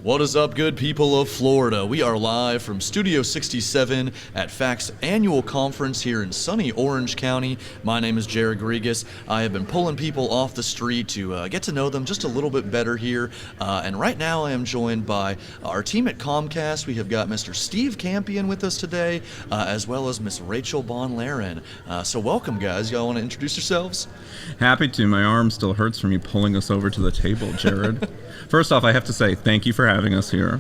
What is up, good people of Florida? We are live from Studio 67 at FAC's annual conference here in sunny Orange County. My name is Jared Grigas. I have been pulling people off the street to get to know them just a little bit better here. And right now I am joined by our team at Comcast. We have got Mr. Steve Campion with us today, as well as Miss Rachel Bonlaren. So welcome, guys. Y'all want to introduce yourselves? Happy to. My arm still hurts from you pulling us over to the table, Jared. First off, I have to say thank you for having us here.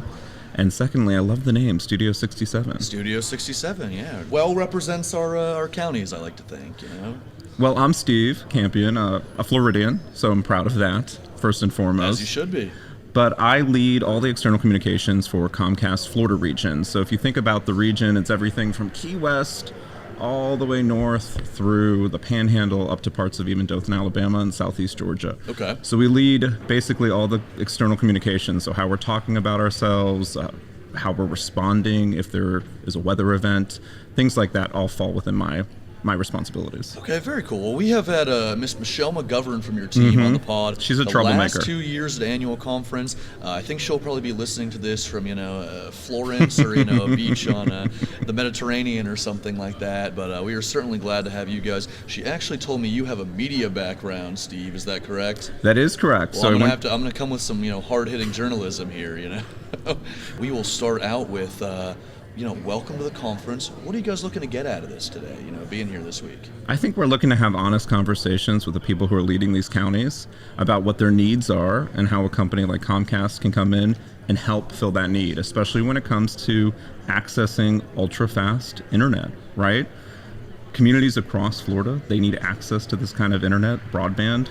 And secondly, I love the name, Studio 67. Studio 67, yeah. Well represents our counties, I like to think, you know. Well, I'm Steve Campion, a Floridian, so I'm proud of that, first and foremost. As you should be. But I lead all the external communications for Comcast Florida region. So if you think about the region, it's everything from Key West all the way north through the Panhandle up to parts of even Dothan, Alabama and Southeast Georgia. Okay. So we lead basically all the external communications. So how we're talking about ourselves, how we're responding if there is a weather event, things like that all fall within my responsibilities. Okay, very cool. Well, we have had Miss Michelle McGovern from your team on the pod. She's a troublemaker. The last 2 years at the annual conference. I think she'll probably be listening to this from, Florence or, a beach on the Mediterranean or something like that. But we are certainly glad to have you guys. She actually told me you have a media background, Steve. Is that correct? That is correct. Well, I'm going to come with some, hard-hitting journalism here, We will start out with... welcome to the conference. What are you guys looking to get out of this today, being here this week? I think we're looking to have honest conversations with the people who are leading these counties about what their needs are and how a company like Comcast can come in and help fill that need, especially when it comes to accessing ultra-fast internet, right? Communities across Florida, they need access to this kind of internet, broadband.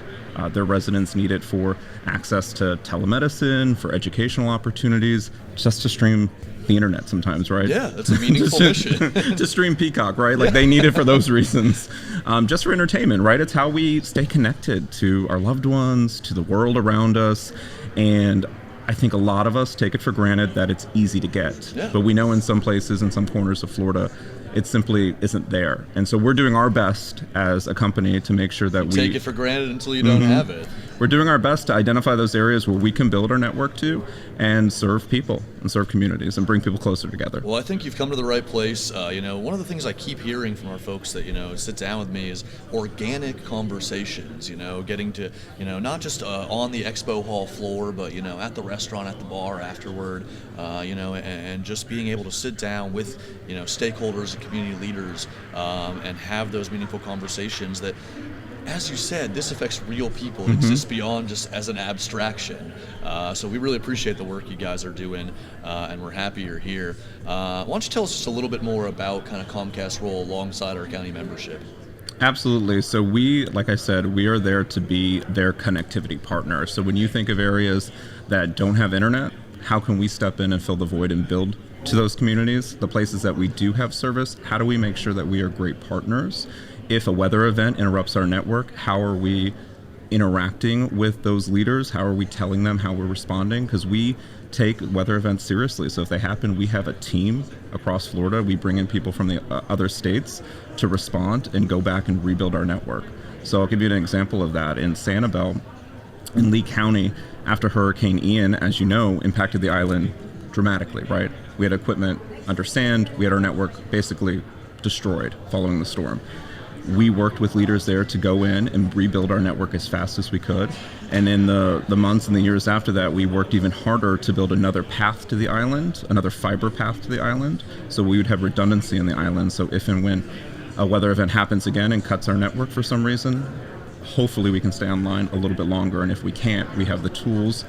Their residents need it for access to telemedicine, for educational opportunities, just to stream the internet sometimes, right? Yeah, that's a meaningful mission. To stream Peacock, right? Like they need it for those reasons. Just for entertainment, right? It's how we stay connected to our loved ones, to the world around us. And I think a lot of us take it for granted that it's easy to get. Yeah. But we know in some places, in some corners of Florida, it simply isn't there. And so we're doing our best as a company to make sure that we take it for granted until you don't have it. We're doing our best to identify those areas where we can build our network to and serve people and serve communities and bring people closer together. Well, I think you've come to the right place. One of the things I keep hearing from our folks that, sit down with me is organic conversations, getting to, not just on the expo hall floor, but, at the restaurant, at the bar afterward, and just being able to sit down with, stakeholders and community leaders and have those meaningful conversations that, as you said, this affects real people. It exists beyond just as an abstraction. So we really appreciate the work you guys are doing, and we're happy you're here. Why don't you tell us just a little bit more about kind of Comcast's role alongside our county membership? Absolutely. So we, like I said, we are there to be their connectivity partner. So when you think of areas that don't have internet, how can we step in and fill the void and build to those communities? The places that we do have service, how do we make sure that we are great partners? If a weather event interrupts our network, how are we interacting with those leaders? How are we telling them how we're responding? Because we take weather events seriously. So if they happen, we have a team across Florida. We bring in people from the other states to respond and go back and rebuild our network. So I'll give you an example of that. In Sanibel, in Lee County, after Hurricane Ian, as you know, impacted the island dramatically, right? We had equipment under sand. We had our network basically destroyed following the storm. We worked with leaders there to go in and rebuild our network as fast as we could. And in the months and the years after that, we worked even harder to build another path to the island, another fiber path to the island, so we would have redundancy in the island. So if and when a weather event happens again and cuts our network for some reason, hopefully we can stay online a little bit longer. And if we can't, we have the tools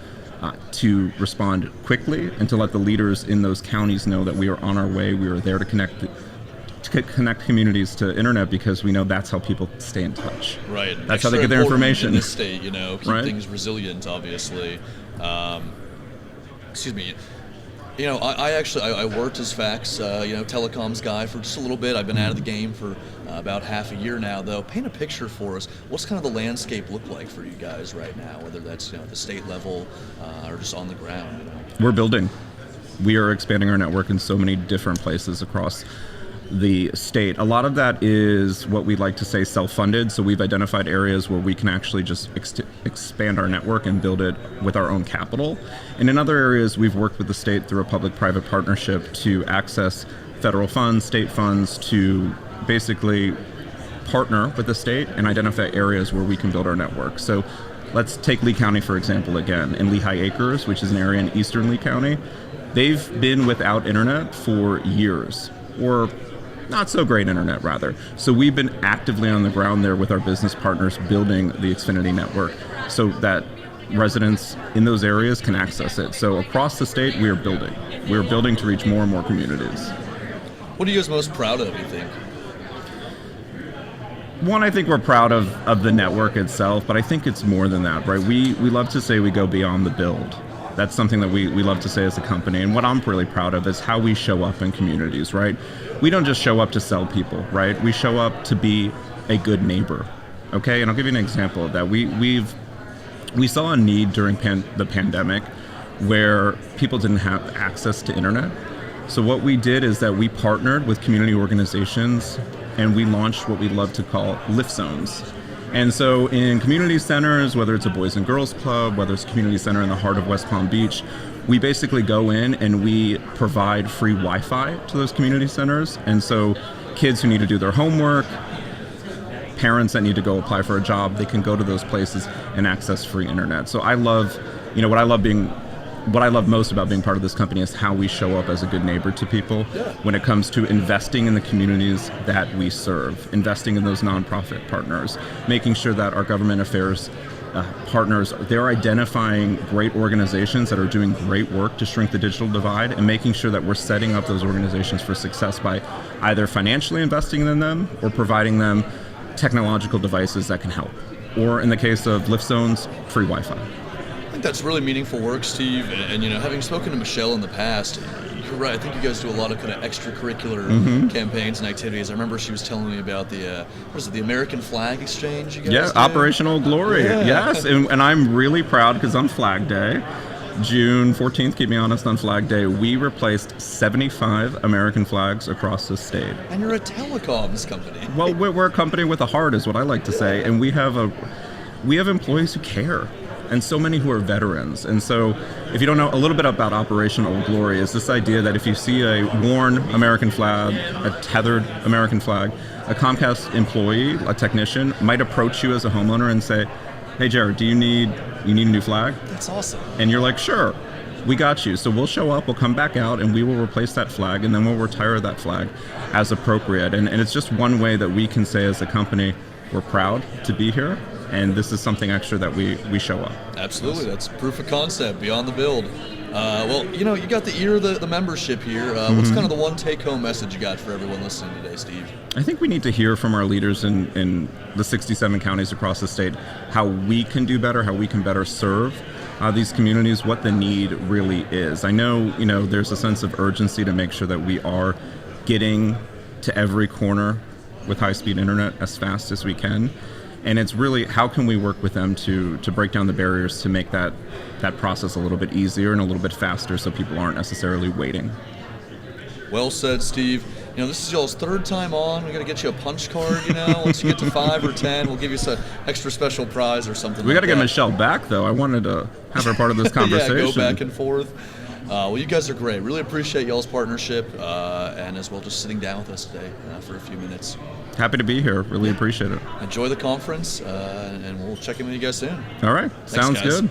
to respond quickly and to let the leaders in those counties know that we are on our way. We are there to connect communities to internet, because we know that's how people stay in touch. Right. That's how they get their information. In this state, keep right? things resilient, obviously. Excuse me. I worked as FAC's, telecoms guy for just a little bit. I've been out of the game for about half a year now, though. Paint a picture for us. What's kind of the landscape look like for you guys right now, whether that's, at the state level or just on the ground? We're building. We are expanding our network in so many different places across the state. A lot of that is what we like to say self-funded. So we've identified areas where we can actually just expand our network and build it with our own capital. And in other areas, we've worked with the state through a public-private partnership to access federal funds, state funds, to basically partner with the state and identify areas where we can build our network. So let's take Lee County, for example, again, in Lehigh Acres, which is an area in eastern Lee County. They've been without internet for years, or not so great internet, rather. So we've been actively on the ground there with our business partners building the Xfinity network so that residents in those areas can access it. So across the state, we are building. We're building to reach more and more communities. What are you guys most proud of, you think? One, I think we're proud of the network itself, but I think it's more than that, right? We love to say we go beyond the build. That's something that we love to say as a company. And what I'm really proud of is how we show up in communities, right? We don't just show up to sell people, right? We show up to be a good neighbor, okay? And I'll give you an example of that. We saw a need during the pandemic where people didn't have access to internet. So what we did is that we partnered with community organizations and we launched what we love to call lift zones. And so in community centers, whether it's a Boys and Girls Club, whether it's a community center in the heart of West Palm Beach, we basically go in and we provide free Wi-Fi to those community centers. And so kids who need to do their homework, parents that need to go apply for a job, they can go to those places and access free internet. So I love, what I love most about being part of this company is how we show up as a good neighbor to people when it comes to investing in the communities that we serve, investing in those nonprofit partners, making sure that our government affairs partners, they're identifying great organizations that are doing great work to shrink the digital divide and making sure that we're setting up those organizations for success by either financially investing in them or providing them technological devices that can help. Or in the case of lift zones, free Wi-Fi. I think that's really meaningful work, Steve. And having spoken to Michelle in the past, you're right. I think you guys do a lot of kind of extracurricular campaigns and activities. I remember she was telling me about the the American Flag Exchange you guys do? Operational Glory. Yeah. Yes, and I'm really proud because on Flag Day, June 14th, keep me honest, on Flag Day, we replaced 75 American flags across the state. And you're a telecoms company. Well, we're a company with a heart, is what I like to say, and we have employees who care. And so many who are veterans. And so if you don't know, a little bit about Operational Glory is this idea that if you see a worn American flag, a tethered American flag, a Comcast employee, a technician, might approach you as a homeowner and say, hey, Jared, you need a new flag? That's awesome. And you're like, sure, we got you. So we'll show up, we'll come back out, and we will replace that flag, and then we'll retire that flag as appropriate. And it's just one way that we can say as a company, we're proud to be here. And this is something extra that we show up. Absolutely, that's proof of concept beyond the build. Well, you got the ear of the membership here. What's kind of the one take-home message you got for everyone listening today, Steve? I think we need to hear from our leaders in the 67 counties across the state how we can do better, how we can better serve these communities, what the need really is. I know, there's a sense of urgency to make sure that we are getting to every corner with high-speed internet as fast as we can. And it's really how can we work with them to break down the barriers to make that process a little bit easier and a little bit faster so people aren't necessarily waiting. Well said, Steve. This is y'all's third time on. We're going to get you a punch card, Once you get to 5 or 10, we'll give you some extra special prize or something. We got to get Michelle back, though. I wanted to have her part of this conversation. Go back and forth. Well, you guys are great. Really appreciate y'all's partnership and as well just sitting down with us today for a few minutes. Happy to be here. Really appreciate it. Enjoy the conference, and we'll check in with you guys soon. All right. Thanks, Sounds guys. good.